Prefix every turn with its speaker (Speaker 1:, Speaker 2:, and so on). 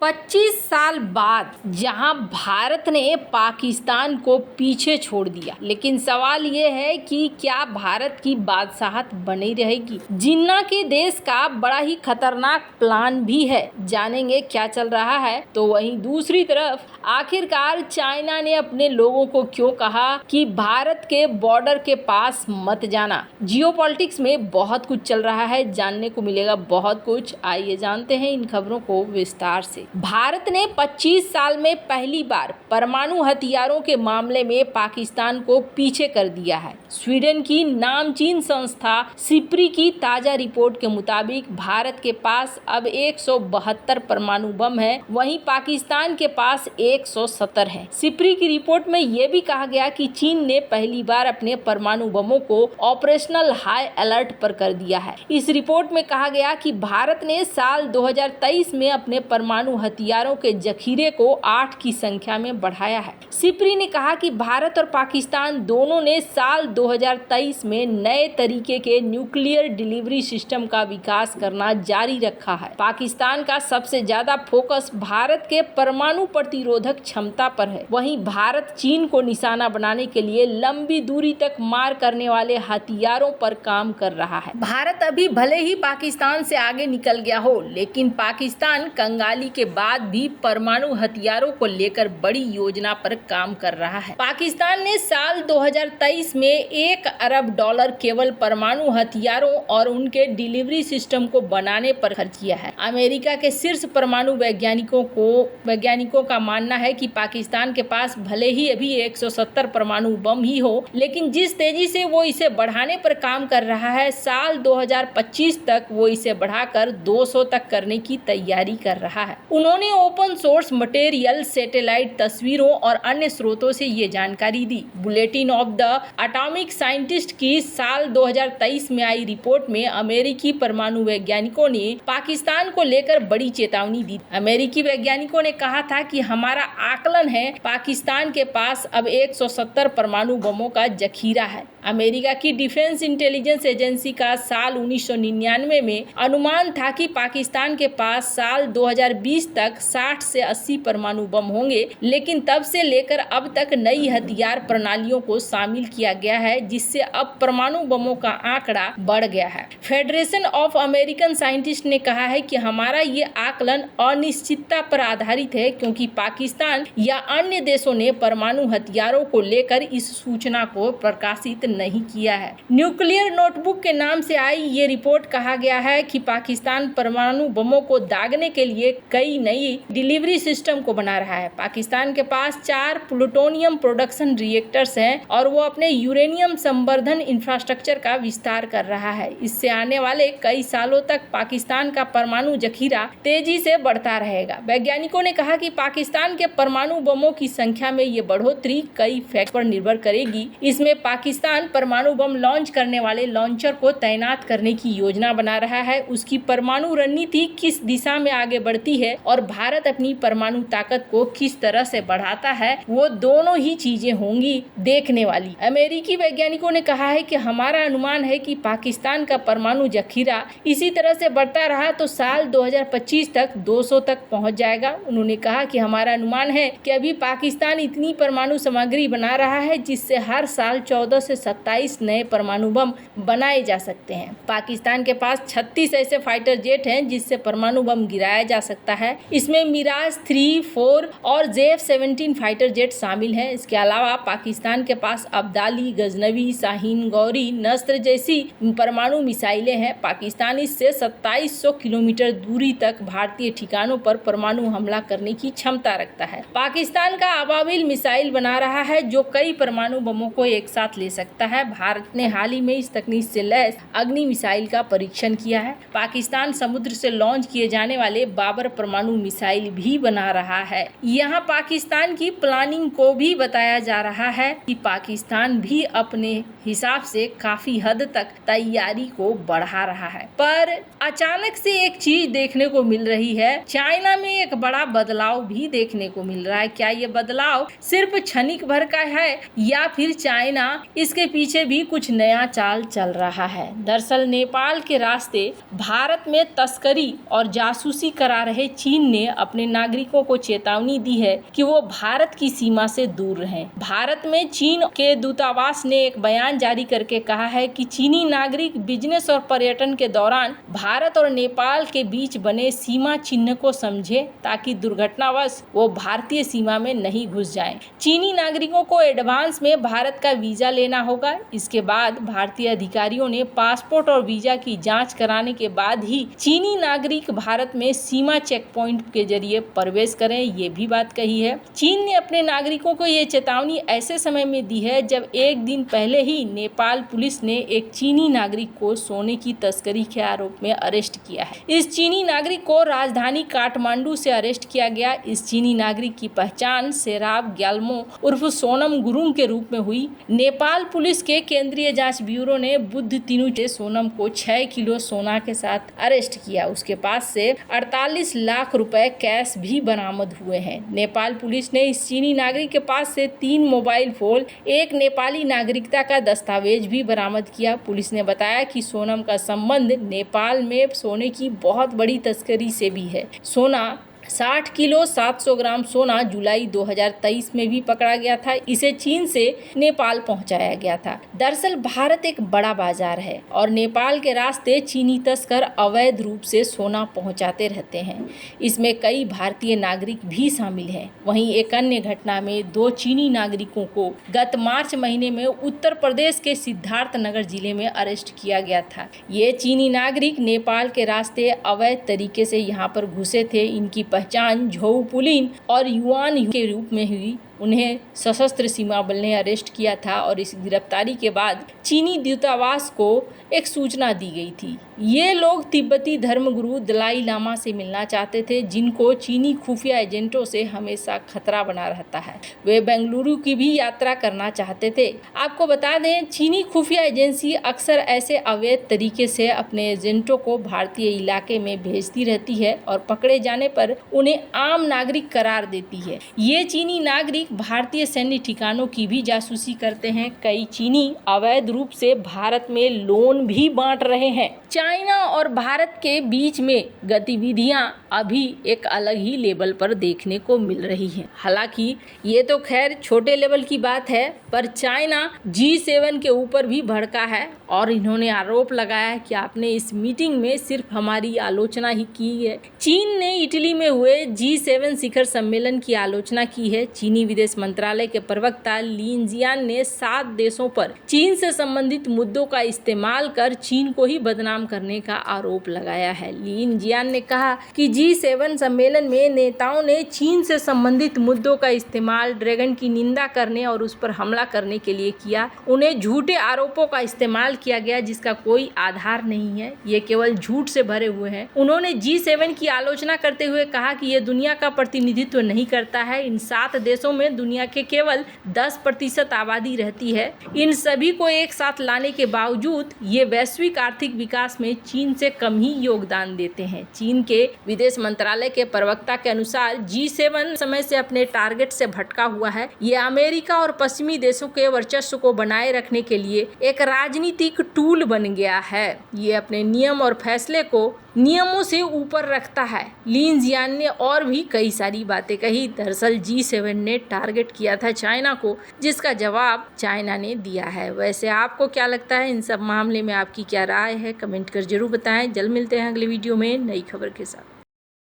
Speaker 1: 25 साल बाद जहां भारत ने पाकिस्तान को पीछे छोड़ दिया, लेकिन सवाल ये है कि क्या भारत की बादशाहत बनी रहेगी। जिन्ना के देश का बड़ा ही खतरनाक प्लान भी है, जानेंगे क्या चल रहा है। तो वहीं दूसरी तरफ आखिरकार चाइना ने अपने लोगों को क्यों कहा कि भारत के बॉर्डर के पास मत जाना। जियोपॉलिटिक्स में बहुत कुछ चल रहा है, जानने को मिलेगा बहुत कुछ। आइए जानते हैं इन खबरों को विस्तार से। भारत ने 25 साल में पहली बार परमाणु हथियारों के मामले में पाकिस्तान को पीछे कर दिया है। स्वीडन की नामचीन संस्था सिप्री की ताजा रिपोर्ट के मुताबिक भारत के पास अब 172 परमाणु बम है, वहीं पाकिस्तान के पास 170 है। सिप्री की रिपोर्ट में यह भी कहा गया कि चीन ने पहली बार अपने परमाणु बमों को ऑपरेशनल हाई अलर्ट पर कर दिया है। इस रिपोर्ट में कहा गया कि भारत ने साल 2023 में अपने परमाणु हथियारों के जखीरे को 8 की संख्या में बढ़ाया है। सिप्री ने कहा कि भारत और पाकिस्तान दोनों ने साल 2023 में नए तरीके के न्यूक्लियर डिलीवरी सिस्टम का विकास करना जारी रखा है। पाकिस्तान का सबसे ज्यादा फोकस भारत के परमाणु प्रतिरोधक क्षमता पर है। वहीं भारत चीन को निशाना बनाने के लिए लंबी दूरी तक मार करने वाले हथियारों पर काम कर रहा है। भारत अभी भले ही पाकिस्तान से आगे निकल गया हो, लेकिन पाकिस्तान कंगाली के बाद भी परमाणु हथियारों को लेकर बड़ी योजना पर काम कर रहा है। पाकिस्तान ने साल 2023 में $1 अरब केवल परमाणु हथियारों और उनके डिलीवरी सिस्टम को बनाने पर खर्च किया है। अमेरिका के शीर्ष परमाणु वैज्ञानिकों का मानना है कि पाकिस्तान के पास भले ही अभी 170 परमाणु बम ही हो, लेकिन जिस तेजी से वो इसे बढ़ाने पर काम कर रहा है, साल 2025 तक वो इसे बढ़ाकर 200 तक करने की तैयारी कर रहा है। उन्होंने ओपन सोर्स मटेरियल, सैटेलाइट तस्वीरों और अन्य स्रोतों से ये जानकारी दी। Bulletin of the atomic scientist की साल 2023 में आई रिपोर्ट में अमेरिकी परमाणु वैज्ञानिकों ने पाकिस्तान को लेकर बड़ी चेतावनी दी। अमेरिकी वैज्ञानिकों ने कहा था कि हमारा आकलन है पाकिस्तान के पास अब 170 परमाणु बमों का जखीरा है। अमेरिका की डिफेंस इंटेलिजेंस एजेंसी का साल 1999 में अनुमान था कि पाकिस्तान के पास साल 2020 तक 60 से 80 परमाणु बम होंगे, लेकिन तब से लेकर अब तक नई हथियार प्रणालियों को शामिल किया गया है, जिससे अब परमाणु बमों का आंकड़ा बढ़ गया है। फेडरेशन ऑफ अमेरिकन साइंटिस्ट ने कहा है कि हमारा ये आकलन अनिश्चितता पर आधारित है, क्योंकि पाकिस्तान या अन्य देशों ने परमाणु हथियारों को लेकर इस सूचना को प्रकाशित नहीं किया है। न्यूक्लियर नोटबुक के नाम से आई ये रिपोर्ट कहा गया है कि पाकिस्तान परमाणु बमों को दागने के लिए कई नई डिलीवरी सिस्टम को बना रहा है। पाकिस्तान के पास 4 प्लूटोनियम प्रोडक्शन रिएक्टर्स हैं और वो अपने यूरेनियम संवर्धन इंफ्रास्ट्रक्चर का विस्तार कर रहा है। इससे आने वाले कई सालों तक पाकिस्तान का परमाणु जखीरा तेजी से बढ़ता रहेगा। वैज्ञानिकों ने कहा कि पाकिस्तान के परमाणु बमों की संख्या में ये बढ़ोतरी कई फैक्टर पर निर्भर करेगी। इसमें पाकिस्तान परमाणु बम लॉन्च करने वाले लॉन्चर को तैनात करने की योजना बना रहा है, उसकी परमाणु रणनीति किस दिशा में आगे बढ़ती है और भारत अपनी परमाणु ताकत को किस तरह से बढ़ाता है, वो दोनों ही चीजें होंगी देखने वाली। अमेरिकी वैज्ञानिकों ने कहा है कि हमारा अनुमान है कि पाकिस्तान का परमाणु जखीरा इसी तरह से बढ़ता रहा तो साल 2025 तक 200 तक पहुंच जाएगा। उन्होंने कहा कि हमारा अनुमान है कि अभी पाकिस्तान इतनी परमाणु सामग्री बना रहा है जिससे हर साल 14 से 27 नए परमाणु बम बनाए जा सकते हैं। पाकिस्तान के पास 36 ऐसे फाइटर जेट हैं जिससे परमाणु बम गिराया जा सकता है। इसमें मिराज 3, 4 और JF-17 फाइटर जेट शामिल हैं। इसके अलावा पाकिस्तान के पास अब्दाली, गजनवी, शाहीन, गौरी, नस्र जैसी परमाणु मिसाइलें हैं। पाकिस्तान इससे 2700 किलोमीटर दूरी तक भारतीय ठिकानों पर परमाणु हमला करने की क्षमता रखता है। पाकिस्तान का अबाबिल मिसाइल बना रहा है जो कई परमाणु बमों को एक साथ ले सकता है। भारत ने हाल ही में इस तकनीक से लैस अग्नि मिसाइल का परीक्षण किया है। पाकिस्तान समुद्र से लॉन्च किए जाने वाले बाबर परमाणु मिसाइल भी बना रहा है। यहाँ पाकिस्तान की प्लानिंग को भी बताया जा रहा है कि पाकिस्तान भी अपने हिसाब से काफी हद तक तैयारी को बढ़ा रहा है। पर अचानक से एक चीज देखने को मिल रही है, चाइना में एक बड़ा बदलाव भी देखने को मिल रहा है। क्या ये बदलाव सिर्फ क्षणिक भर का है या फिर चाइना इसके इसके पीछे भी कुछ नया चाल चल रहा है। दरअसल नेपाल के रास्ते भारत में तस्करी और जासूसी करा रहे चीन ने अपने नागरिकों को चेतावनी दी है कि वो भारत की सीमा से दूर रहें। भारत में चीन के दूतावास ने एक बयान जारी करके कहा है कि चीनी नागरिक बिजनेस और पर्यटन के दौरान भारत और नेपाल के बीच बने सीमा चिन्ह को समझे ताकि दुर्घटनावश वो भारतीय सीमा में नहीं घुस जाएं। चीनी नागरिकों को एडवांस में भारत का वीजा लेना होगा। इसके बाद भारतीय अधिकारियों ने पासपोर्ट और वीजा की जांच कराने के बाद ही चीनी नागरिक भारत में सीमा चेक पॉइंट के जरिए प्रवेश करें, ये भी बात कही है। चीन ने अपने नागरिकों को ये चेतावनी ऐसे समय में दी है जब एक दिन पहले ही नेपाल पुलिस ने एक चीनी नागरिक को सोने की तस्करी के आरोप में अरेस्ट किया है। इस चीनी नागरिक को राजधानी काठमांडू से अरेस्ट किया गया। इस चीनी नागरिक की पहचान सेराब ग्याल्मो उर्फ सोनम गुरुंग के रूप में हुई। नेपाल पुलिस के केंद्रीय जांच ब्यूरो ने बुध तीनों से सोनम को 6 किलो सोना के साथ अरेस्ट किया। उसके पास से 48 लाख रुपए कैश भी बरामद हुए हैं। नेपाल पुलिस ने इस चीनी नागरिक के पास से 3 मोबाइल फोन, एक नेपाली नागरिकता का दस्तावेज भी बरामद किया। पुलिस ने बताया कि सोनम का संबंध नेपाल में सोने की बहुत बड़ी तस्करी से भी है। सोना 60 किलो 700 ग्राम सोना जुलाई 2023 में भी पकड़ा गया था। इसे चीन से नेपाल पहुंचाया गया था। दरअसल भारत एक बड़ा बाजार है और नेपाल के रास्ते चीनी तस्कर अवैध रूप से सोना पहुंचाते रहते हैं। इसमें कई भारतीय नागरिक भी शामिल हैं। वहीं एक अन्य घटना में 2 चीनी नागरिकों को गत मार्च महीने में उत्तर प्रदेश के सिद्धार्थनगर जिले में अरेस्ट किया गया था। ये चीनी नागरिक नेपाल के रास्ते अवैध तरीके से यहाँ पर घुसे थे। इनकी पहचान झोउ पुलिन और युआन के रूप में हुई। उन्हें सशस्त्र सीमा बल ने अरेस्ट किया था और इस गिरफ्तारी के बाद चीनी दूतावास को एक सूचना दी गई थी। ये लोग तिब्बती धर्मगुरु दलाई लामा से मिलना चाहते थे, जिनको चीनी खुफिया एजेंटों से हमेशा खतरा बना रहता है। वे बेंगलुरु की भी यात्रा करना चाहते थे। आपको बता दें, चीनी खुफिया एजेंसी अक्सर ऐसे अवैध तरीके से अपने एजेंटों को भारतीय इलाके में भेजती रहती है और पकड़े जाने पर उन्हें आम नागरिक करार देती है। ये चीनी नागरिक भारतीय सैन्य ठिकानों की भी जासूसी करते हैं। कई चीनी अवैध रूप से भारत में लोन भी बांट रहे हैं। चाइना और भारत के बीच में गतिविधियां अभी एक अलग ही लेवल पर देखने को मिल रही हैं। हालांकि ये तो खैर छोटे लेवल की बात है, पर चाइना G7 के ऊपर भी भड़का है और इन्होंने आरोप लगाया है कि आपने इस मीटिंग में सिर्फ हमारी आलोचना ही की है। चीन ने इटली में हुए G7 शिखर सम्मेलन की आलोचना की है। चीनी विदेश मंत्रालय के प्रवक्ता लिन जियान ने 7 देशों पर चीन से संबंधित मुद्दों का इस्तेमाल कर चीन को ही बदनाम करने का आरोप लगाया है। लिन जियान ने कहा कि G7 सम्मेलन में नेताओं ने चीन से संबंधित मुद्दों का इस्तेमाल ड्रैगन की निंदा करने और उस पर हमला करने के लिए किया। उन्हें झूठे आरोपों का इस्तेमाल किया गया जिसका कोई आधार नहीं है, ये केवल झूठ से भरे हुए हैं। उन्होंने G7 की आलोचना करते हुए कहा कि यह दुनिया का प्रतिनिधित्व नहीं करता है। इन 7 देशों में दुनिया के केवल 10% आबादी रहती है। इन सभी को एक साथ लाने के बावजूद ये वैश्विक आर्थिक विकास में चीन से कम ही योगदान देते हैं। चीन के विदेश मंत्रालय के प्रवक्ता के अनुसार G7 समय से अपने टारगेट से भटका हुआ है। ये अमेरिका और पश्चिमी देशों के वर्चस्व को बनाए रखने के लिए एक राजनीतिक टूल बन गया है। ये अपने नियम और फैसले को नियमों से ऊपर रखता है। लिन जियान ने और भी कई सारी बातें कही। दरअसल G7 ने टारगेट किया था चाइना को, जिसका जवाब चाइना ने दिया है। वैसे आपको क्या लगता है इन सब मामले में, आपकी क्या राय है? कमेंट कर जरूर बताएं। जल्द मिलते हैं अगले वीडियो में नई खबर के साथ।